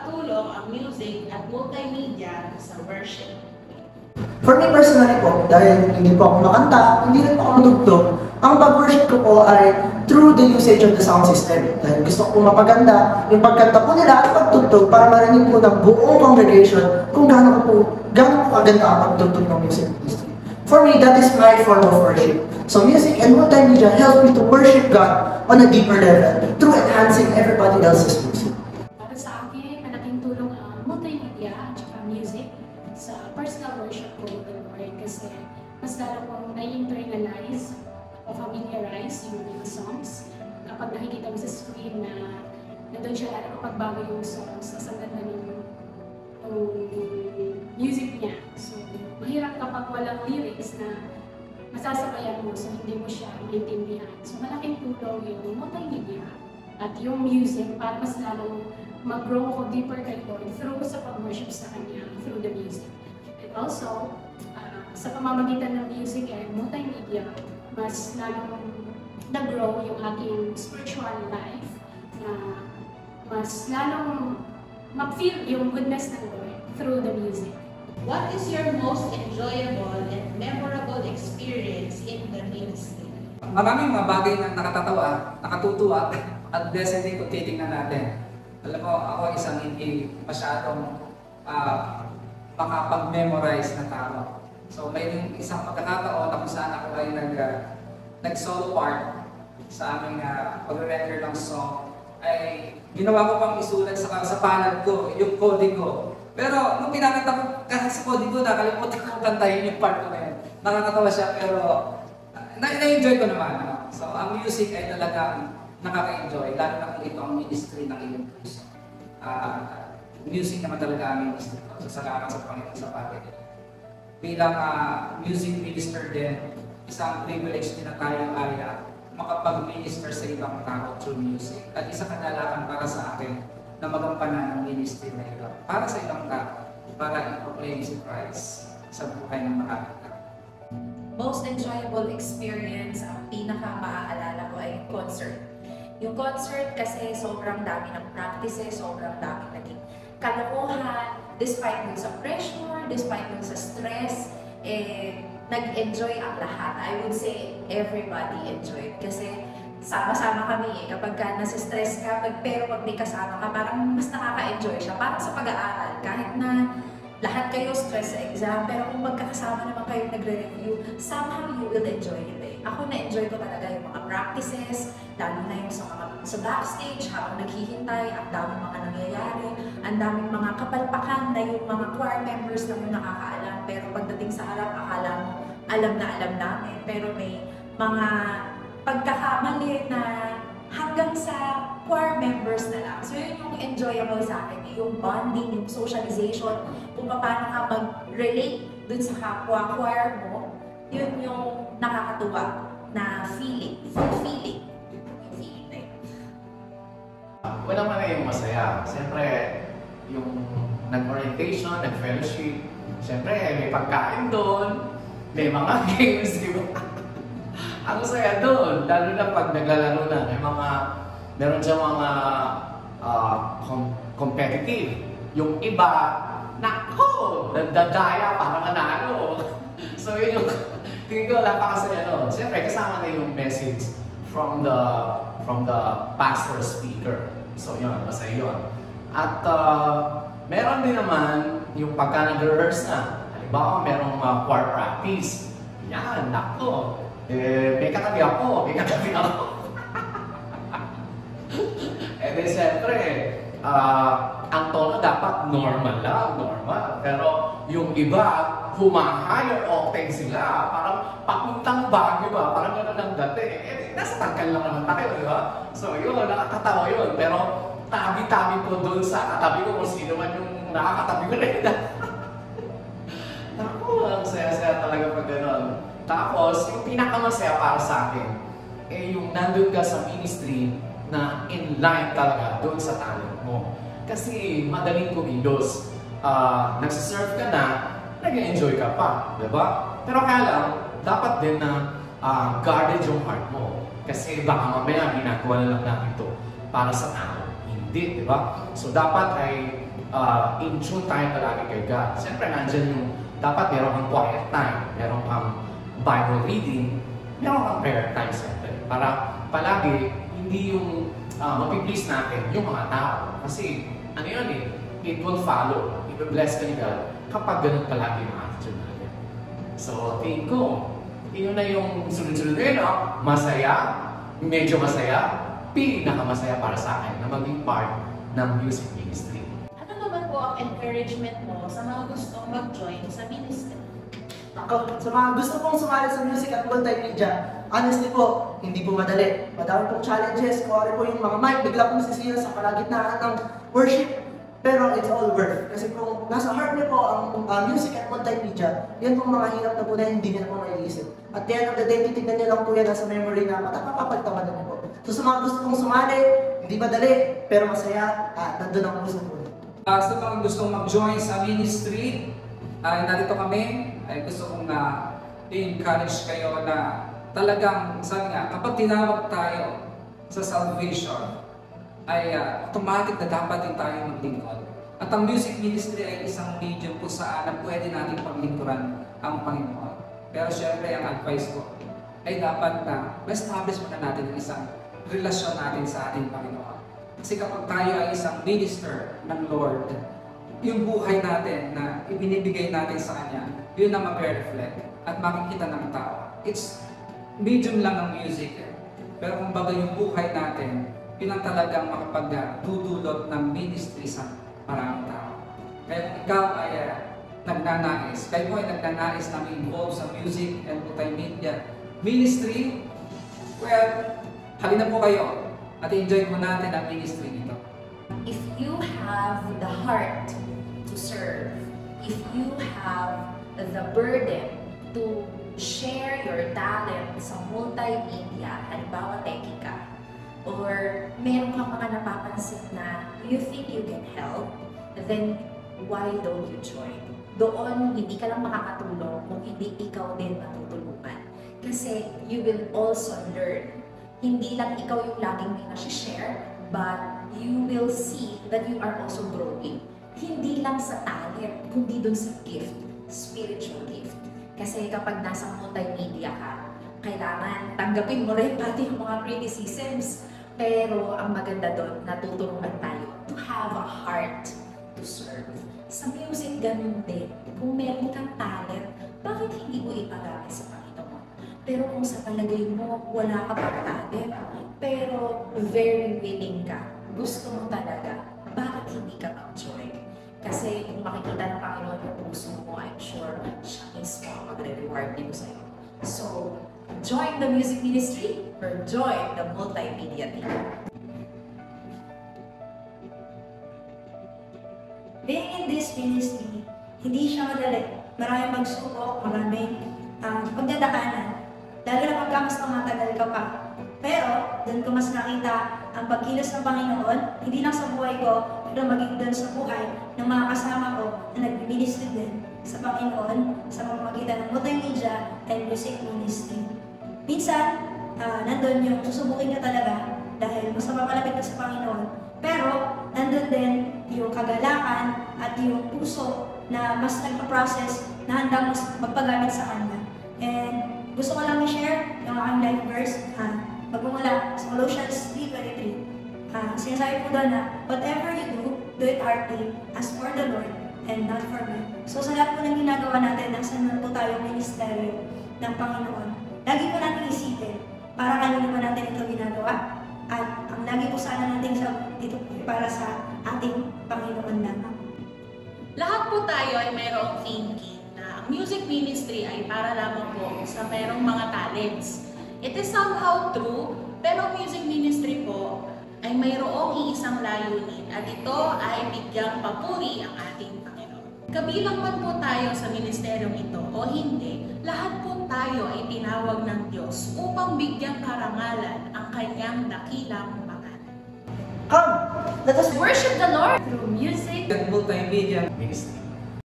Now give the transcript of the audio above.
nakakatulong ang music at multimedia sa worship? For me personally po, dahil hindi po ako makanta, hindi rin po ako matugtog, ang pag-worship ko po ay through the usage of the sound system. Dahil gusto ko mapaganda yung pagkanta po nila at pagtugtog para marinig po ng buong congregation kung gaano po kaganda ang pagtugtog ng music ministry. For me, that is my form of worship. So music and multimedia help me to worship God on a deeper level through enhancing everybody else's music. Para sa akin, malaking tulong ang multimedia at saka music sa personal worship ko with the Lord kasi mas lalo kong na-internalize o familiarize yung mga songs. Kapag nakikita mo sa screen na doon siya lalo kapag bago yung songs, sa ganda ng music niya. So, mahirap kapag walang lyrics na masasabayan mo so hindi mo siya maintindihan. So, malaking tulong yung multimedia at yung music para mas lalong mag-grow ko deeper kay Lord through sa pag-worship sa Kanya, through the music. And also, sa pamamagitan ng music and multimedia, mas lalong nag-grow yung aking spiritual life na mas lalong ma-feel yung goodness ng Lord through the music. What is your most enjoyable and memorable experience in the ministry? Maraming mga bagay na nakatatawa, nakatutuwa, at blessed din kung titingnan natin. Alam mo, ako isang hindi masyadong makapag-memorize na tao. So may isang pagkakataon na kung saan ako ay nag-solo part sa aming pag-render ng song, ay ginawa ko pang isulat sa palad ko, yung coding ko. Pero nung pinakita ko kahit sa coding ko, nakalimutan ko kantahin yung part ko na yun. Nakakatawa siya pero na-enjoy ko naman. No? So ang music ay talagang nakaka-enjoy, lalo na kung ito ang ministry ng iyong puso. Music naman talaga ang ministry ko. So salamat sa Panginoon sa pagod. Bilang music minister din, isang privilege din na tayo ay makapag-minister sa ibang tao through music. At isang kadalakan para sa akin na magampanan ng ministry na ito para sa ibang tao, para i-proclaim si Christ sa buhay ng marami. Most enjoyable experience, ang pinaka-maaalala ko ay concert. Yung concert kasi sobrang dami ng practices, sobrang dami naging kalokohan, despite dun sa pressure, despite dun sa stress, nag-enjoy ang lahat. I would say everybody enjoyed kasi sama-sama kami kapag nasa-stress ka, pero pag may kasama ka, parang mas nakaka-enjoy siya. Parang sa pag-aaral, kahit na lahat kayo stress sa exam, pero kung magkakasama naman kayo nagre-review, somehow you will enjoy it. Ako na-enjoy ko talaga yung mga practices, lalo na yung sa backstage, habang naghihintay, ang daming mga nangyayari, ang daming mga kapalpakan na yung mga choir members lang yung nakakaalam, pero pagdating sa harap, akala mo alam na alam namin, pero may mga pagkakamali na hanggang sa choir members na lang. So yun yung enjoyable sa akin, yung bonding, yung socialization, kung paano ka mag-relate dun sa kapwa choir mo, yun yung nakakatuwa na feeling, fulfilling. Yung feeling na yun. Wala man na yung masaya. Siyempre, yung nag-orientation, nag-fellowship, siyempre may pagkain doon, may mga games, di ba? Ang saya doon, lalo na pag naglalaro na, meron siya mga competitive. Yung iba, nako, nagdadaya para manalo. So yun yung, tingin ko napakasaya doon. Siyempre, kasama na yung message from the pastor speaker. So yun, masaya yun. At meron din naman yung pagka nag-rehearse na. Halimbawa, merong choir practice. Yan, nako. May katabi ako. And then, siyempre, ang tono dapat normal lang, normal. Pero yung iba, huma-higher octane sila. Parang papuntang Baguio ba? Parang gano'n ang dati. Nasa tangkal lang naman tayo, di ba? So yun, nakakatawa yun. Pero tabi-tabi po doon sa katabi ko kung sino man yung nakakatabi ko rin. Naku, ang saya-saya talaga pag gano'n. Tapos, yung pinakamasaya para sa akin, yung nandun ka sa ministry na in line talaga doon sa talent mo. Kasi madaling kumilos. Nagsiserve ka na, nag-enjoy ka pa, di ba? Pero kaya lang, dapat din na guarded yung heart mo. Kasi baka mamaya ginagawa na lang namin ito para sa tao. Hindi. did, di ba? So dapat ay in tune tayo palagi kay God. Siyempre, nandyan yung dapat meron kang quiet time, meron kang Bible reading, meron kang prayer time siyempre. Para palagi, hindi yung mapiplease natin yung mga tao. Kasi, ano yun eh, it will follow. It will bless ka ni God kapag ganun palagi yung attitude natin. So, tingin ko, yun na yung sunod-sunod yun, masaya, medyo masaya, pinakamasaya para sa akin na maging part ng music ministry. Ano naman po ang encouragement mo sa mga gustong mag-join sa ministry? Ako, sa mga gusto pong sumali sa music at multimedia, honestly po, hindi po madali. Madami pong challenges, kuwari po yung mga mic, bigla pong sisiya sa kalagitnaan ng worship. Pero it's all worth. Kasi kung nasa heart niyo po ang music at multimedia, yan pong mga hirap na po na hindi niyo na po maiisip. At the end of the day, titignan niyo lang po yan nasa memory na matakapagtawanan niyo po. So sa mga gusto pong sumali, hindi madali, pero masaya, nandun ang puso po. Sa mga gustong mag-join sa ministry, narito kami, ay gusto kong i-encourage kayo na talagang, sabi nga, kapag tinawag tayo sa salvation, ay automatic na dapat din tayo maglingkod. At ang music ministry ay isang medium po saan na pwede natin paglingkuran ang Panginoon. Pero syempre, ang advice ko ay dapat na ma-establish muna natin ang isang relasyon natin sa ating Panginoon. Kasi kapag tayo ay isang minister ng Lord, yung buhay natin na ibinibigay natin sa Kanya, yun na mag-reflect at makikita ng tao. It's medium lang ng music. Pero kung baga yung buhay natin, yun ang talagang makapagdudulot ng ministry sa maraming tao. Kaya kung ikaw ay nagnanais, kayo ay nagnanais na involved sa music and multimedia ministry, well, halina po kayo at enjoy mo natin ang ministry nito. If you have the heart to serve, if you have the burden to share your talent sa multimedia, halimbawa techie ka, or meron kang mga napapansin na you think you can help, then why don't you join? Doon, hindi ka lang makakatulong kung hindi ikaw din matutulungan. Kasi you will also learn. Hindi lang ikaw yung laging may nasi-share, but you will see that you are also growing. Hindi lang sa talent, kundi dun sa gift, spiritual gift. Kasi kapag nasa multimedia ka, kailangan tanggapin mo rin pati yung mga criticisms. Pero ang maganda doon, natuturuan tayo to have a heart to serve. Sa music, ganun din. Kung meron kang talent, bakit hindi mo ipagamit sa Panginoon? Pero kung sa palagay mo, wala ka pang talent, pero very willing ka, gusto mo talaga, bakit hindi ka mag-join? Kasi kung makikita ng Panginoon yung puso mo, I'm sure siya mismo ang magre-reward din sa'yo. So, join the music ministry or join the multimedia team. Being in this ministry, hindi siya madali. Maraming pagsubok, maraming pagdadaanan. Lalo na pagka mas tumatagal ka pa. Pero, doon ko mas nakita ang pagkilos ng Panginoon, hindi lang sa buhay ko, pero maging doon sa buhay ng mga kasama ko na nag-ministry din sa Panginoon sa pamamagitan ng multimedia and music ministry. Minsan, nandun yung susubukin ka talaga dahil mas mapapalapit ka sa Panginoon. Pero, nandun din yung kagalakan at yung puso na mas nagpa-process na handang mas magpagamit sa Kanya. And gusto ko lang i-share yung aking life verse magmumula sa Colossians 3:23. Sinasabi po doon na, whatever you do it heartily as for the Lord and not for me. So sa lahat po ng ginagawa natin, nasa naman po tayong ministeryo ng Panginoon. Lagi po natin isipin, para kanino po natin ito ginagawa. At ang lagi po sana natin dito para sa ating Panginoon lamang. Lahat po tayo ay mayroong thinking na ang music ministry ay para lamang po sa mayroong mga talents. It is somehow true, pero ang music ministry po ay mayroong iisang layunin at ito ay bigyang papuri ang ating Panginoon. Kabilang man po tayo sa ministeryong ito o hindi, lahat po tayo ay tinawag ng Diyos upang bigyang karangalan ang kanyang dakilang pangalan. Come, let us Worship the Lord through music And multimedia Ministry.